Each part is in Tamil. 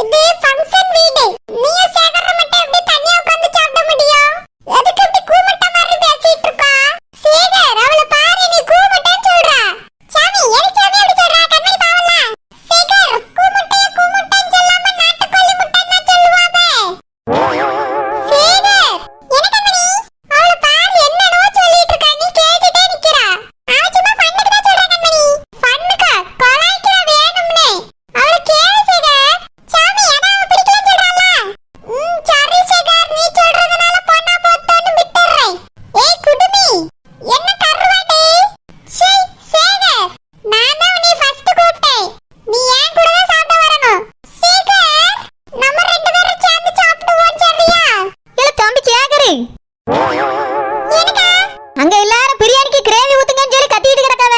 இது ஃபங்க்ஷன் வீடு. நீ சேகர மட்டும் எப்படி தனியா உட்கார்ந்து சாப்பிட முடியும்? எதுக்கு இப்படி கூமட்ட மாதிரி பேசிட்டு இருக்கா? சேகர் அவள பாரு, நீ கூமட்டன்னு சொல்றா. சாமி எதுக்கு சாமி அப்படி சொல்றா? கண்ணை பாவல. சேகர் கூமட்டன்னு சொல்லாம நாட்டுக்கோழி முட்டைன்னு சொல்லுவாங்க. சேகர் என்ன கண்ணி? அவள பாரு என்னனோ சொல்லிட்டு இருக்கா, நீ கேட்டுட்டே நிக்கறா. அவ சும்மா ஃபன்னுக்கு தான் சொல்றா கண்ணி. ஃபன்னுக்கா கொலைக்கிற வேணும்னே. அவள கேளு சேகர். சாமி எடா அவ பிடிக்கலன்னு சொல்றாளா? சரி சேகர், நீ சொல்றதனால பொண்ணா போட்டோன்னு விட்டுறேன். ஏய் குடுமி, என்ன கருவாடி? சே சேகர், நான் தான் உன்னை ஃபர்ஸ்ட் கூப்பிட்டேன். நீ ஏன் கூட தான் சாப்பிட வரணும். சேகர், நம்ம ரெண்டு பேரும் சேர்ந்து சாப்பிடுவோம் சரியா? இல்ல தம்பி சேகர், எனக்கா? அங்க எல்லாரும் பிரியாணிக்கு கிரேவி ஊத்துங்கன்னு சொல்லி கத்திட்டு கிடக்காவ.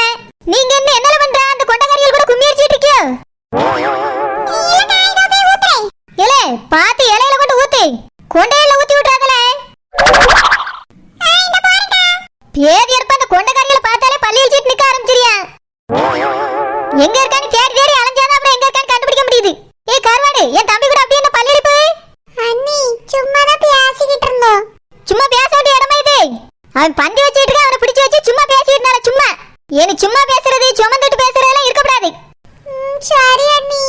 நீங்க என்ன என்னல பண்ற? அந்த கொண்டகாரிகள் கூட கும்மி அடிச்சிட்டு இருக்கியோ? இல்லக்கா, இதோ போய் ஊத்துறேன். இல்ல பாத்து இலையில கொண்டு ஊத்து, கொண்டையில ஊத்தி விட்டுறாதல. இந்த பாருக்கா. பேதி எடுப்ப அந்த கொண்டகாரிகளை பார்த்தாலே பள்ளி வச்சிட்டு நிக்க ஆரம்பிச்சிரியா. எங்க இருக்கான்னு தேடி தேடி அலைஞ்சாதான் அப்புறம் எங்க இருக்கான்னு கண்டுபிடிக்க முடியுது. ஏய் கருவாடு, என் தம்பி கூட அப்படியே என்ன பள்ளி அடிப்பு? அண்ணி சும்மா தான் பேசிக்கிட்டு இருந்தோம். சும்மா பேச வேண்டிய இடமா இது? அவன் பந்தி வச்சிட்டு இருக்க, அவனை பிடிச்சு வச்சு சும்மா பேசிட்டு சும்மா. ஏன்னு சும்மா பேசுறது சுமந்துட்டு பேசுறதெல்லாம் இருக்கக்கூடாது. சரி அண்ணி.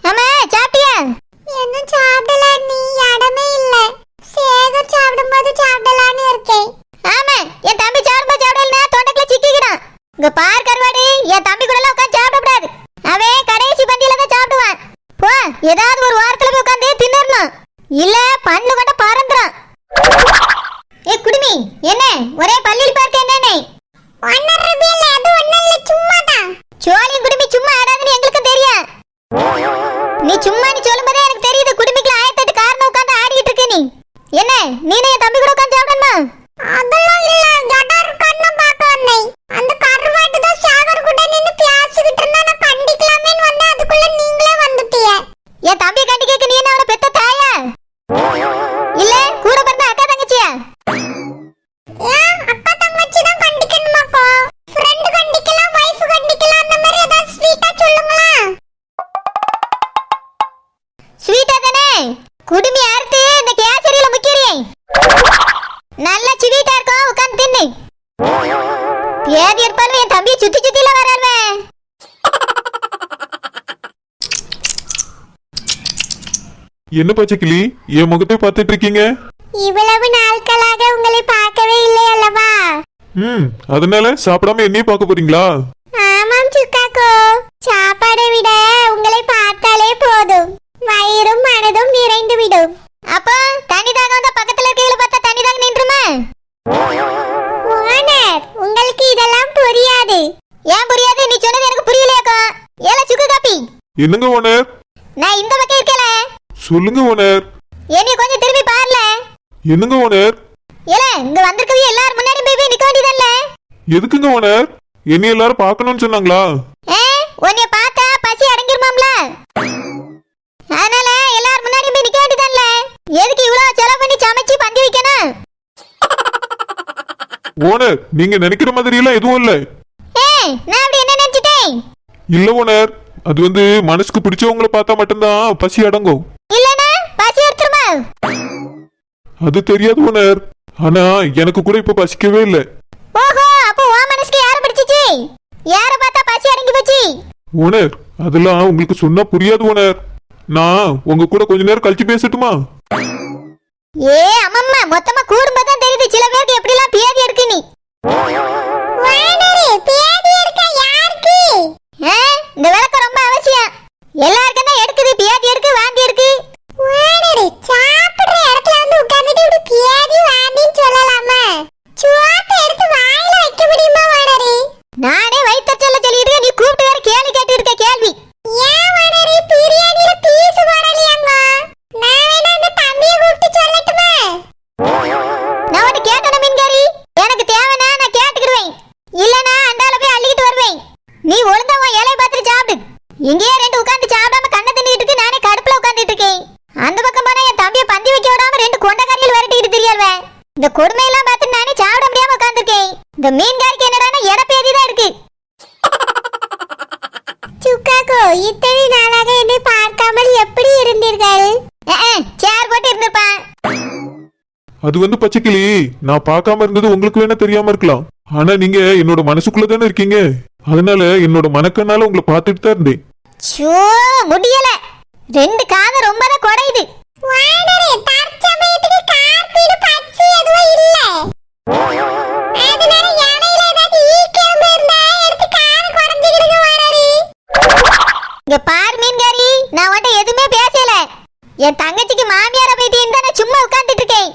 ஆமா சாப்பிட்டியா? இன்னும் சாப்பிடல அண்ணி, இடமே இல்ல. சேகர் சாப்பிடும்போது சாப்பிடலான்னு இருக்கேன். ஆமா, என் தம்பி சாப்பிடும்போது சாப்பிடலன்னா தொண்டைக்குள்ள சிக்கிக்கிடும். இங்க பார் கருவாடு, என் தம்பி கூட எல்லாம் உட்காந்து சாப்பிடக்கூடாது. அவன் கடைசி பந்தியில தான் சாப்பிடுவான். போ, ஏதாவது ஒரு வாரத்துல போய் உட்காந்து தின்னறணும், இல்ல பண்ணு கொண்ட பறந்துரும். ஏ குடுமி, என்ன ஒரே பள்ளியில் பார்க்க என்னன்னு? ஒன்னும் ரூபாய் இல்ல, அது ஒண்ணும் இல்ல, சும்மா தான். சோழியும் குடுமி சும்மா ஆடாதுன்னு எங்களுக்கும் தெரியும். நீ சும்மா நீ சொல்லும்போதே எனக்கு தெரியுது, குடுமிக்குள்ள 1008 காரணம் உட்காந்து ஆடிட்டு இருக்க நீ. என்ன நீனே என் தம்பி கூட உட்காந்து சாப்பிடணுமா? அதெல்லாம் இல்ல, ஜடர் கண்ண பார்க்க வந்தேன். அந்த கருவாட்டு தான் சேகர் கூட நின்னு பேசிக்கிட்டு இருந்தா, நான் கண்டிக்கலாமேன்னு வந்தேன். அதுக்குள்ள நீங்களே வந்துட்டீங்க. என் தம்பி கண்டி கேட்க நீ என்ன அவனை பெத்த தாயா? இல்ல கூட பிறந்த அக்கா தங்கச்சியா? ஏன் அக்கா தங்கச்சி தான் கண்டிக்கணுமாக்கோ? ஃப்ரெண்ட் கண்டிக்கலாம், வைஃப் கண்டிக்கலாம், அந்த மாதிரி ஏதாவது ஸ்வீட்டா சொல்லுங்களா? ஸ்வீட்டா தானே? குடுமி அறுத்து இந்த கேசரியில முக்கிறேன், நல்ல ஸ்வீட்டா இருக்கும், உட்காந்து தின்னு. பேதி இருப்பாலும் என் தம்பியை சுத்தி சுத்தில வராருவே. என்ன பச்சைக்கிளி, என் முகத்தை பார்த்துட்டு இருக்கீங்க? இவ்வளவு நாட்களாக உங்களை பார்க்கவே இல்லை அல்லவா? அதனால சாப்பிடாம என்னையும் பார்க்க போறீங்களா? ஆமாம் சுக்காக்கோ, சாப்பாடை விட உங்களை பார்த்தாலே போதும், வயிறும் மனதும் நிறைந்து விடும். அப்போ தனிதாக வந்தா பக்கத்துல இருக்கீங்கள பார்த்தா தனிதாக நின்றுமா? ஓனர், உங்களுக்கு இதெல்லாம் புரியாது. ஏன் புரியாது? நீ சொன்னது எனக்கு புரியலையாக்கா. ஏல சுக்கு காப்பி. என்னங்க ஓனர்? நான் இந்த பக்கம் இருக்கல. சொல்லுங்க ஓனர். என்னை கொஞ்சம் திரும்பி பாருல. என்னங்க ஓனர்? ஏல இங்க வந்திருக்கவே எல்லாரும் முன்னாடி போய் நிக்க வேண்டியதல்ல? எதுக்குங்க ஓனர்? என்னை எல்லாரும் பார்க்கணும்னு சொன்னாங்களா? உன்னை பார்த்தா பசி அடங்கிருமாம்ல, அதனால எல்லாரும் முன்னாடி போய் நிக்க வேண்டியதல்ல? எதுக்கு இவ்வளவு செலவு பண்ணி சமைச்சு பந்தி வைக்கணும்? ஓனர், நீங்க நினைக்கிற மாதிரி எல்லாம் எதுவும் இல்ல. நான் அப்படி என்ன நினைச்சிட்டேன்? இல்ல ஓனர், அது மனசுக்கு பிடிச்சவங்களை பார்த்தா மட்டும்தான் பசி அடங்கும். இல்லனா பசி எடுத்துருமா? அது தெரியாது ஓனர், ஆனா எனக்கு கூட இப்ப பசிக்கவே இல்ல. ஓஹோ, அப்போ உன் மனசுக்கு யார பிடிச்சிச்சு? யார பார்த்தா பசி அடங்கி போச்சு? ஓனர், அதெல்லாம் உங்களுக்கு சொன்னா புரியாது ஓனர். நான் உங்க கூட கொஞ்ச நேரம் கழிச்சு பேசட்டுமா? அம்மம்மா, மொத்தமா கூடும்போது தான் தெரியுது சில பேருக்கு எப்படி எல்லாம் பேதி இருக்கு. நீ ஓனர், பேதி எடுக்க யாருக்கு? இந்த விளக்கம் ரொம்ப அவசியம். எல்லாருக்கும் தான் எடுக்குது, பேதி எடுக்கு, வாந்தி எடுக்கு. ஓனர், சாப்பிடுற இடத்துல வந்து உட்கார்ந்துட்டு இப்படி பேதி வாந்தின்னு சொல்லலாமா? சுவாத்தை எடுத்து வாயில வைக்க முடியுமா ஓனர்? நானே வயித்தச்சல்ல சொல்லிட்டு நீ கூப்பிட்டு வேற கேள்வி கேட்டு இருக்க கேள்வி. ஏன் ஓனர் பிரியாணில பீஸ் போடலையாங்க? நான் வேணா இந்த தம்பியை கூப்பிட்டு சொல்லட்டுமா? நான் உன்னை கேட்டன மீன்காரி, எனக்கு தேவைனா நான் கேட்டுக்கிடுவேன், இல்லனா அந்தால போய் அள்ளிக்கிட்டு வருவேன். நீ ஒழுங்கா உன் இலையை பார்த்துட்டு சாப்பிடு. இங்கேயே ரெண்டு உட்காந்து சாப்பிடாம கண்ணை தின்னுட்டு இருக்கு, நானே கடுப்புல உட்காந்துட்டு இருக்கேன். அந்த பக்கம் போனா என் தம்பியை பந்தி வைக்க விடாம ரெண்டு கொண்டக்காரிகள் விரட்டிட்டு தெரியாள்வே. இந்த கொடுமையெல்லாம் பார்த்து நானே சாப்பிட முடியாம உட்காந்துருக்கேன். இந்த மீன்காரிக்கு என்னடானா எடப்பேதி தான் இருக்கு. சுக்காக்கோ, இத்தனை நாளாக என்னை பார்க்காமல் எப்படி இருந்தீர்கள்? சேர் போட்டு இருந்திருப்பான். அது வந்து பச்சைக்கிளி, நான் பார்க்காம இருந்தது உங்களுக்கு வேணா தெரியாம இருக்கலாம். ஆனா நீங்க என்னோட மனசுக்குள்ள தானே இருக்கீங்க. அதனால என்னோட மனக்கண்ணால உங்களை பார்த்துட்டு தான் இருந்தேன். சோ முடியல, ரெண்டு காது ரொம்ப தான் குடையுது. வாடரே தற்சமயத்துக்கு காப்பீடு பச்சை எதுவும் இல்ல. அதனால யானையில ஏதாவது ஈக்கிழம்பு இருந்தா எடுத்து காது குறைஞ்சிக்கிடுங்க வாடரே. இங்க பாரு மீன்காரி, நான் உன்ட்ட எதுவுமே பேசல. என் தங்கச்சிக்கு மாமியார போயிட்டு இருந்தா நான் சும்மா உட்கார்ந்துட்டு இருக்கேன்.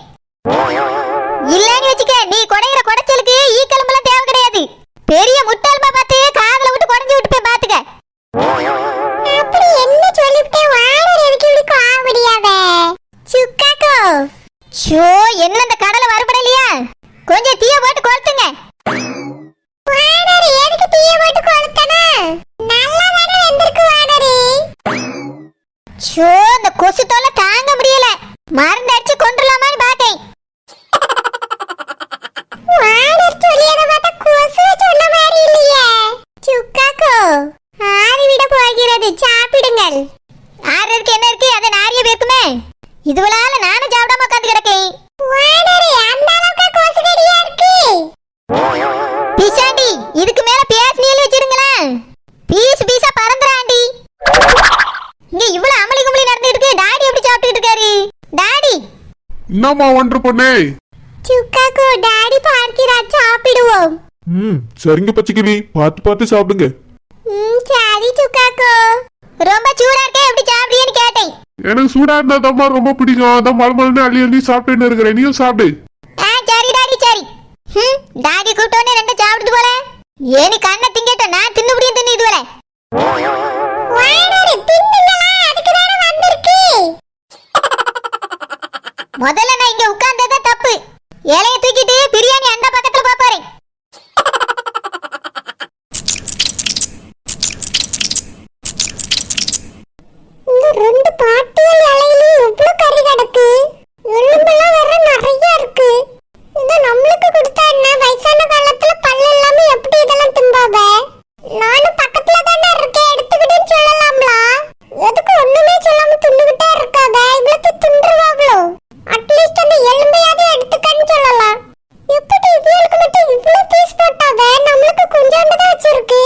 இல்லன்னு வச்சுக்க, நீ குடையிற குடைச்சலுக்கு ஈக்கிழம்பெல்லாம் தேவை கிடையாது. பெரிய முட்டாள்மா பார்த்து காதுல விட்டு குறைஞ்சு விட்டு போய் பாத்துக்க. அப்படி என்ன சொல்லிவிட்டே வாடரே எதுக்கு இப்படி காவடியாவ? சுக்காக்கோ சோ என்ன இந்த கடலை வரப்படலையா? கொஞ்சம் தீய போட்டு கொளுத்துங்க. வாடரே எதுக்கு தீய போட்டு கொளுத்தனா? நல்லா தானே வெந்திருக்கு வாடரே. சோ இந்த கொசு தொல்லை தாங்க முடியல, மருந்து அடிச்சு கொண்டுலாமான்னு பாத்தேன். வாடர் சொல்லியத பார்த்தா கொசு சொன்ன மாதிரி இல்லையே. சுக்காக்கோ ஆறிவிட போகிறது, சாப்பிடுங்கள். ஆறதுக்கு என்ன இருக்கு, அதை நாரிய பேக்குமே. இதுவளால நானும் சாப்பிடாம உட்காந்து கிடக்கேன். வாடரே அந்த அளவுக்கு கொசு கடியா இருக்கு. பிசாண்டி, இதுக்கு மேல பேசினியல் வச்சிருங்களேன், பீஸ் பீஸா பறந்துறாண்டி. இங்க இவ்வளவு அமளி கும்பலி நடந்துட்டு இருக்கு, டாடி எப்படி சாப்பிட்டுட்டு இருக்காரு? டாடி என்னம்மா ஒன்று பொண்ணே? சுக்காக்கோ டாடி பார்க்கிறார், சாப்பிடுவோம். சரிங்க பச்சைக்கிளி, பார்த்து பார்த்து சாப்பிடுங்க. சரி சுக்காக்கோ. ரொம்ப சூடா இருக்கே, எப்படி சாப்பிடுறீன்னு கேட்டேன். எனக்கு சூடா இருந்தா தம்மா ரொம்ப பிடிக்கும். அதான் மலமலன்னு அள்ளி அள்ளி சாப்பிட்டுன்னு இருக்கிறேன். நீயும் சாப்பிடு. சரி டாடி சரி. டாடி கூட்டோன்னு ரெண்டு சாப்பிட்டு போல. ஏனி கண்ணை திங்கட்ட, நான் தின்னு முடியும் தின்னு இதுவரை. வாடரே தின்னுங்களா, அதுக்கு தான வந்திருக்கு. முதல்ல நான் இங்க உட்கார்ந்ததே தப்பு. இலைய தூக்கிட்டு பிரியாணி அந்த பக்கத்துல பாப்பாரு. இந்த ரெண்டு பாட்டியல் இலையிலும் எவ்வளவு கறி கிடக்கு. எலும்பெல்லாம் வேற நிறைய இருக்கு. இத நம்மளுக்கு கொடுத்தா என்ன, வயசான காலத்துல பல்லு எல்லாமே எப்படி இதெல்லாம் திம்பாவ? நானும் பக்கத்துல தானே இருக்கேன், எடுத்துக்கிட்டேன்னு சொல்லலாம்ல. எதுக்கு ஒண்ணுமே சொல்லாம துண்ணுகிட்டே இருக்காத, இவ்வளவு துண்டுருவாங்களோ? அட்லீஸ்ட் அந்த எலும்பையாவது எடுத்துக்கன்னு சொல்லலாம். எப்படி இவளுக்கு மட்டும் இவ்வளவு பீஸ் போட்டாவ? நம்மளுக்கு கொஞ்சோண்டு தான் வச்சிருக்கு.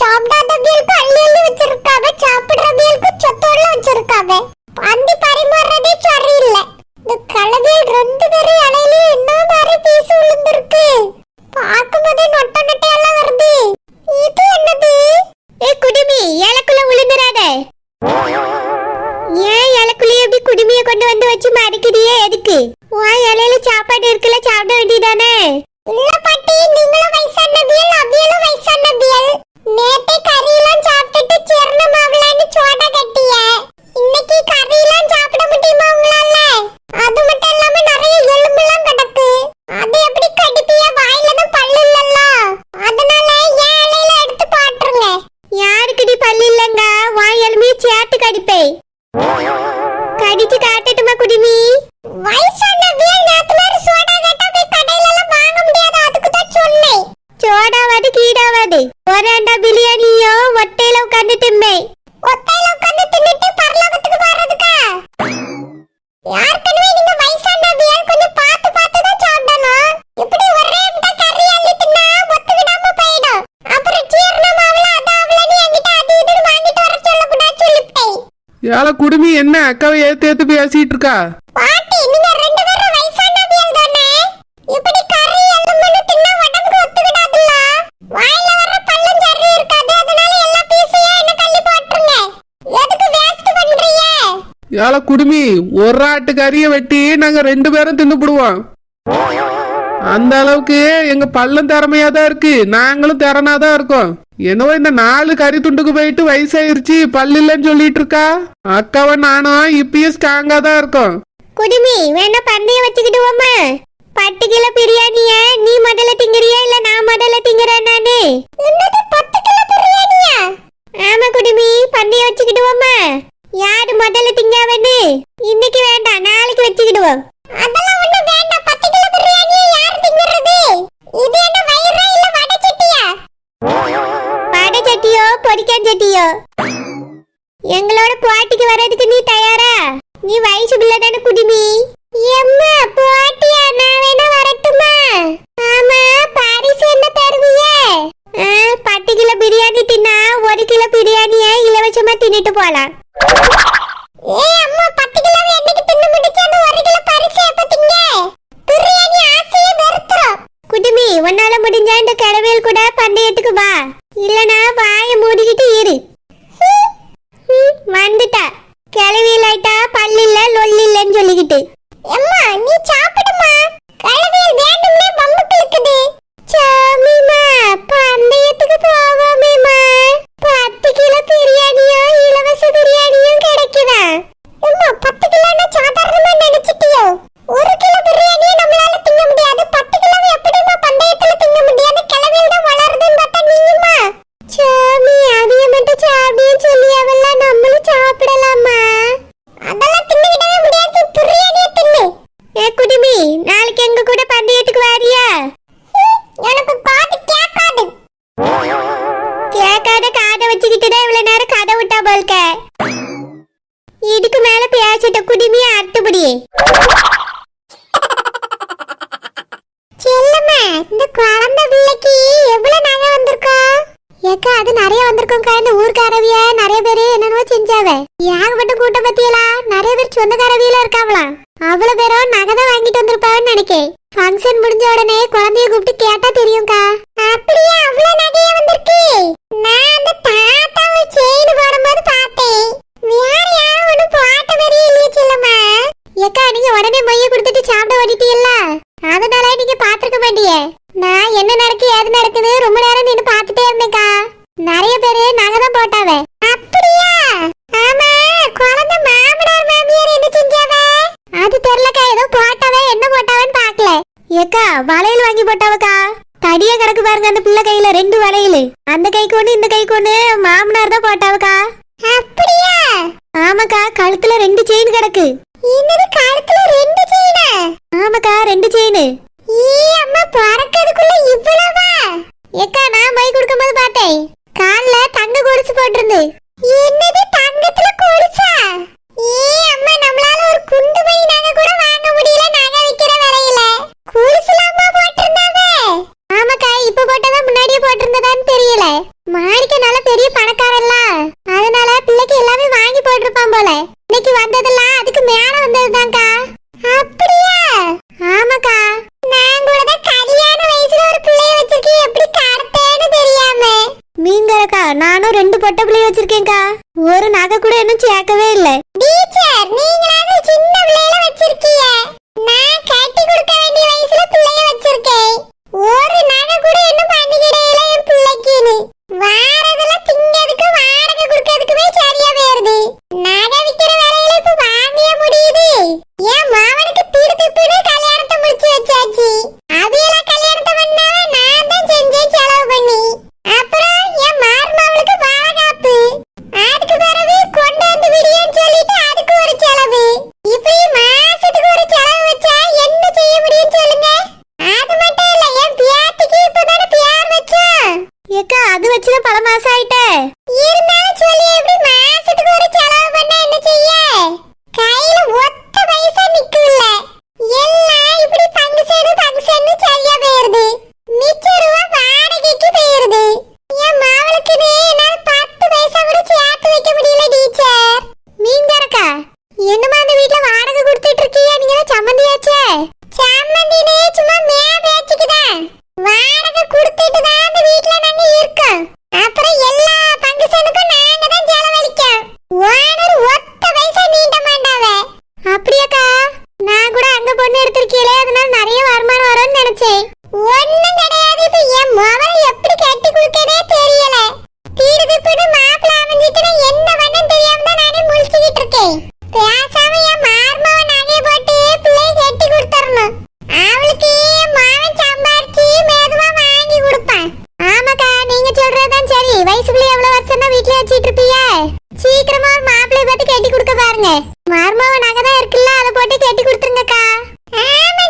சாப்பிடாத பியலுக்கு அள்ளி அள்ளி வச்சிருக்காவ, சாப்பிடுற பியலுக்கு சொத்தோட வச்சிருக்காவ. பந்தி பரிமாறதே சரியில்லை. இந்த கலவியல் ரெண்டு பேரும் இலையிலும் என்ன மாதிரி பீஸ் விழுந்திருக்கு. பார்க்கும்போதே நொட்ட நொட்டையெல்லாம் வருது. இது என்னது? குடுமி, இலைக்குள்ள விழுந்துறாத. ஏன் இலைக்குள்ளேயே எப்படி குடுமியை கொண்டு வந்து வச்சு மடிக்கிறியே, எதுக்கு? உன் இலையில சாப்பாடு இருக்குல்ல, சாப்பிட வேண்டியதானே? இல்ல பாட்டி, நீங்களும் வயசான பியல், அவியலும் வயசான பியல். நேத்தே கறியெல்லாம் சாப்பிட்டுட்டு சிறன மாவலான்னு சோடா கட்டிய. இன்னைக்கு கறியெல்லாம் சாப்பிட முடியுமா உங்களால? அது மட்டும் இல்லாம நிறைய எலும்பெல்லாம் கிடக்கு. அது எப்படி கடிப்பிய? வாயில தான் பல்லு இல்லல்ல, அதனால ஏன் இலையில எடுத்து பாட்டுருங்க. யாருக்குடி பல்லு இல்லங்க? வாய் எலும்பி சேர்த்து கடிப்பே. கடிச்சு காட்டட்டுமா குடிமி? வயசான பியல் நேத்து மாதிரி சோடா கேட்டா போய் கடையில எல்லாம் வாங்க முடியாது, அதுக்கு தான் சொன்னேன். சோடாவது கீடாவது ஒரேண்டா பிரியாணியோ ஒட்டையில உட்காந்து திம்பே. ஒட்டையில உட்காந்து தின்னுட்டு பரலோகத்துக்கு போறதுக்கா? யாருக்கனவே நீங்க வயசான பியல் கொஞ்சம் பார்த்து பார்த்து தான் சாப்பிடணும். இப்படி ஒரே முட்டை கறி அள்ளி தின்னா ஒத்துக்கிடாம போயிடும். அப்புறம் ஜீரணமாவல அதாவலன்னு என்கிட்ட அது இதுன்னு வாங்கிட்டு வர சொல்லக்கூடாது சொல்லிவிட்டேன். யால குடுமி என்ன அக்காவை ஏத்து பேசிட்டு இருக்கா? பாட்டி, நீங்க ரெண்டு பேரும் வயசான பியல் தானே? இப்படி கறி எலும்புன்னு தின்னா உடம்புக்கு ஒத்துக்கிடாதுல்ல. வாயில வர பல்லும் சரி இருக்காது, அதனால எல்லா பீஸையும் என்ன தள்ளி போட்டுருங்க. எதுக்கு வேஸ்ட் பண்றீங்க? யால குடுமி, ஒரு ஆட்டு கறியை வெட்டி நாங்க ரெண்டு பேரும் தின்னுபிடுவோம். அந்த அளவுக்கு எங்க பல்லும் திறமையா தான் இருக்கு, நாங்களும் திறனாதான் இருக்கோம். என்னவோ இந்த 4 கறி துண்டுக்கு போயிட்டு வயசாயிருச்சு பல்லு இல்லைன்னு சொல்லிட்டு இருக்கா. அக்காவை நானும் இப்பயும் ஸ்ட்ராங்கா தான் இருக்கோம். குடிமி, வேணா பந்தயம் வச்சுக்கிடுவோமா? 10 கிலோ பிரியாணிய நீ முதல்ல திங்கறியா இல்ல நான் முதல்ல திங்கறேன் நானு? என்னது 10 கிலோ பிரியாணியா? ஆமா குடிமி, பந்தயம் வச்சுக்கிடுவோமா? யாரு முதல்ல திங்காவன்னு? இன்னைக்கு வேண்டாம், நாளைக்கு வச்சுக்கிடுவோம். அதெல்லாம் ஒண்ணு வேண்டாம். 10 கிலோ பிரியாணியை யார் திங்கறது? இது என்ன வயிறா இல்ல வடை சட்டியா? வடை சட்டியோ பொரிக்கான் சட்டியோ? எங்களோட போட்டிக்கு வர்றதுக்கு நீ தயாரா? நீ வயசு பிள்ளை தானே குடிமி. எம்மா போட்டியா, நான் வேணா வரட்டுமா? ஆமா, பரிசு என்ன தருவியே? 10 கிலோ பிரியாணி தின்னா 1 கிலோ பிரியாணியை இலவசமா தின்னுட்டு போலாம். அம்மா 10 கிலோ என்னைக்கு தின்னு முடிச்சா அந்த 1 கிலோ பரிசு எப்ப திங்க? பிரியாணி ஆசையை வெறுத்துறோம். குடிமி, உன்னால முடிஞ்சா இந்த கிழவியல் கூட பந்தயத்துக்கு வா, இல்லனா வாயை மூடிக்கிட்டு இரு. வந்துட்டா கிளவியலாயிட்டா, பல்லில்ல லொல்லில்லன்னு சொல்லிக்கிட்டு. அம்மா நீ சாப்பிடுமா, கிளவியல் வேண்டும்னே பம்புக்கு இருக்குது. சாமிமா, பந்தயத்துக்கு போவோமேமா. 10 கிலோ பிரியாணியும் இலவச பிரியாணியும் கிடைக்குதா? அம்மா 10 கிலோன்னா சாதாரணமா நினைச்சிட்டியோ? 1 கிலோ பிரியாணியை நம்மளால திங்க முடியாது, 10 கிலோ எப்படிமா பந்தயத்துல திங்க முடியாது? கிளவியல் தான் வளருதுன்னு பார்த்தா நீங்கம்மா. சாமி, அதைய மட்டும் சாப்பிடுன்னு சொல்லி அவெல்லாம் நம்மளும் சாப்பிடலாமா? அதெல்லாம் தின்னுக்கிட்டவே முடியாது, பிரியாணியை தின்னு. குடிமி, நாளைக்கு எங்க கூட பந்தயத்துக்கு வாரியா? எனக்கு பாட்டு கேட்காது. கேட்காத காதை வச்சுக்கிட்டு தான் இவ்வளவு நேரம் கதை விட்டா போல்க. இதுக்கு மேல பேசிட்ட குடிமி அட்டுப்படி. செல்லம்மா, இந்த குழந்தை பிள்ளைக்கு எவ்வளவு நகை வந்திருக்கோம்? ஏக்கா, அது நிறைய வந்திருக்கோம்க்கா. இந்த ஊர்க்காரவிய நிறைய பேரு என்னென்னவோ செஞ்சாவ. ஏகப்பட்ட கூட்டம் பத்தியலா, நிறைய பேர் சொந்தக்காரவியில இருக்காவலாம். அவ்வளவு பேரும் நகை தான் வாங்கிட்டு வந்திருப்பான்னு நினைக்கேன். ஃபங்க்ஷன் முடிஞ்ச உடனே குழந்தைய கூப்பிட்டு கேட்டா தெரியும்க்கா. அப்படியே அவ்வளவு நகைய வந்திருக்கு. நான் அந்த தாத்தாவை செயின் போடும்போது பார்த்தேன். வேற யாரும் ஒண்ணு போட்ட மாதிரியே இல்லையே செல்லம்மா. ஏக்கா, நீங்க உடனே மொய்ய கொடுத்துட்டு சாப்பிட ஓடிட்டீல்ல, அதனால நீங்க பாத்துருக்க மாட்டியே. நான் என்ன நடக்கு ஏது நடக்குது ரொம்ப நேரம் நின்னு பாத்துட்டே இருந்தேக்கா. நிறைய பேரு நகை தான் போட்டாவ. அப்படியா? ஆமா, குழந்தை மாமனார் மாமியார் என்ன செஞ்சாவ? அது தெரியலக்கா, ஏதோ போட்டாவ, என்ன போட்டாவன்னு பாக்கல. ஏக்கா, வளையல் வாங்கி போட்டாவக்கா. தடியா கிடக்கு பாருங்க அந்த பிள்ளை கையில 2 வளையல். அந்த கைக்கு ஒண்ணு, இந்த கைக்கு ஒண்ணு மாமனார் தான் போட்டாவக்கா. அப்படியா? ஆமாக்கா, கழுத்துல 2 செயின் கிடக்கு. என்னது, கழுத்துல 2 செயினா? ஆமாக்கா, 2 செயின். அம்மா, பறக்கிறதுக்குள்ள இவ்வளவா? ஏக்கா, நான் மை கொடுக்கும்போது பார்த்தேன், கால்ல தங்க கொலுசு போட்டிருந்து. என்னது, தங்கத்துல கொலுசா? அம்மா, நம்மளால ஒரு குண்டு மணி நகை கூட வாங்க முடியல நகை விக்கிற விலையில. கொலுசுலாமா போட்டிருந்தாவே? ஆமாக்கா, இப்ப போட்டதா முன்னாடியே போட்டிருந்ததான்னு தெரியல. மாணிக்க நல்ல பெரிய பணக்காரல்ல, அதனால பிள்ளைக்கு எல்லாமே வாங்கி போட்டிருப்பான் போல. இன்னைக்கு வந்ததெல்லாம் அதுக்கு மேல வந்ததுதான்க்கா. அப்படியா? ஆமாக்கா, நான் கூட தான் கல்யாண வயசுல ஒரு பிள்ளைய வச்சிருக்கேன், எப்படி கடத்தேன்னு தெரியாம. மீன்கரக்கா, நானும் 2 பொட்டை பிள்ளைய வச்சிருக்கேன்க்கா. ஒரு நகை கூட இன்னும் சேர்க்கவே இல்ல. டீச்சர், நீங்களாவது சின்ன பிள்ளையில வச்சிருக்கீங்க. நான் கட்டி கொடுக்க வேண்டிய வயசுல பிள்ளைய வச்சிருக்கேன். ஒரு நகை கூட இன்னும் பண்ணிக்கிடையில என் பிள்ளைக்குன்னு. வாரதெல்லாம் திங்கிறதுக்கு வாடகை கொடுக்கறதுக்குமே சரியா போயிருது. நகை விக்கிற வேலையில இப்ப வாங்கிய முடியுது. என் மாவனுக்கு திடுதிப்புன்னு கல்யாணத்தை முடிச்சு வச்சாச்சு. அவையெல்லாம் கல்யாணத்தை பண்ணாவ நான் தான் செஞ்சேன் செலவு பண்ணி. அப்புறம் என் மார்மாவளுக்கு வாழகாப்பு, அதுக்கு பிறகு கொண்டு வந்து விடியன்னு சொல்லிட்டு அதுக்கு ஒரு செலவு. இப்படி மாசத்துக்கு ஒரு செலவு வச்சா என்ன செய்ய முடியும் சொல்லுங்க? அது மட்டும் இல்ல, என் பியாத்திக்கு இப்பதானே பியார் வச்சோம். ஏக்கா, அது வச்சுதான் பல மாசம் ஆயிட்டே. இருந்தாலும் சொல்லி எப்படி மாசத்துக்கு ஒரு செலவு பண்ண என்ன செய்ய? கையில ஒத்த பைசா நிக்கல. எல்லாம் இப்படி பங்கு சரியா போயிருது. மிச்ச ரூபா வாடகைக்கு போயிருது. என் மாவளுக்குன்னு என்னால 10 பைசா கூட சேர்த்து வைக்க முடியல டீச்சர். மீன்காரக்கா, என்னமா அந்த வீட்டுல வாடகை கொடுத்துட்டு இருக்கீங்க? நீங்க தான் சம்மந்தியாச்சே. சம்மந்தினே சும்மா மே பேச்சுக்குதான். வாடகை கொடுத்துட்டு தான் அந்த வீட்டுல நாங்க இருக்கோம். அப்புறம் எல்லா பங்குசனுக்கும் நாங்க தான் செலவழிக்கோம். ஓனர் ஒத்த பைசா நீட்ட மாட்டாவ. அப்படியாக்கா? நான் கூட அங்க பொண்ணு எடுத்திருக்கீங்களே, அதனால நிறைய வருமானம் வரும்னு நினைச்சேன். ஒண்ணும் கிடையாது. இப்ப என் மவளை எப்படி கட்டி கொடுக்கறதே தெரியல. தீடுதிப்புன்னு மாப்பிள்ள அமைஞ்சிட்டுனா என்ன பண்ணன்னு தெரியாம தான் நானே முழிச்சுக்கிட்டு இருக்கேன். பேசாம என் மார்மாவை நகையை போட்டு பிள்ளைய கட்டி கொடுத்துடணும். அவளுக்கு மாவன் சம்பாரிச்சு மெதுவா வாங்கி கொடுப்பான். ஆமாக்கா, நீங்க சொல்றதுதான் சரி. வயசு பிள்ளை எவ்வளவு வருஷம் தான் வீட்டுல வச்சிட்டு இருப்பீங்க? சீக்கிரமா ஒரு மாப்பிள்ளை பார்த்து கட்டி கொடுக்க பாருங்க. மார்மாவை நகை தான் இருக்குல்ல, அதை போட்டு கட்டி கொடுத்துருங்கக்கா. ஆமா